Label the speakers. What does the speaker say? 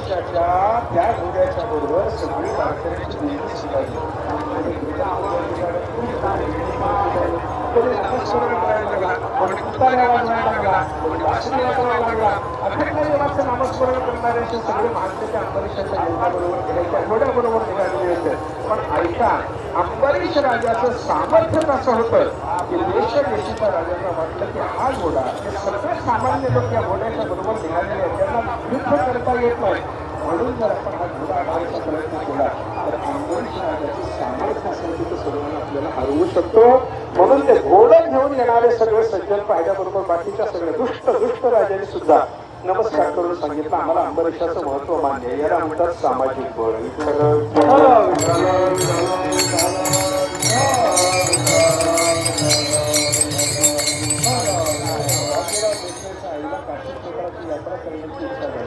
Speaker 1: अंबरीशाच्या त्या घोड्याच्या बरोबर सगळी वारकऱ्यांची देवी सुधारली कोणी नामस्मरण करायला लागला, कोणी तुताऱ्या वाजवायला लागला, कोणी वासरी वाजवायला लागला. अखंड देवाचं नामस्मरण करणारे असे सगळे माणसं त्या अंबरीशाच्या घोड्याबरोबर गेल्याच्या घोड्याबरोबर निघालेले होते. पण ऐका, अंबरीश राजाचं सामर्थ्य असं होतं की देशाच्या राजांना वाटलं की हा घोडा हे सगळे सामान्य लोक या घोड्याच्या बरोबर निघालेले आहेत, त्यांना युद्ध करता येत नाही. म्हणून जर आपण हा घोडा आणायचा प्रयत्न केला तर अंबरीश राजाचं सामर्थ्य असेल तिथे सर्वांना आपल्याला हरवू शकतो. म्हणून ते घोडं घेऊन येणारे सगळे सज्जन पाहिल्याबरोबर बाकीच्या सगळ्या दुष्ट राजांनी सुद्धा नमस्कार करून सांगितलं आम्हाला अंबरीशाचं महत्व मान्य आहे. याला म्हणतात सामाजिक बळ. यात्रा करण्याची इच्छा झाली.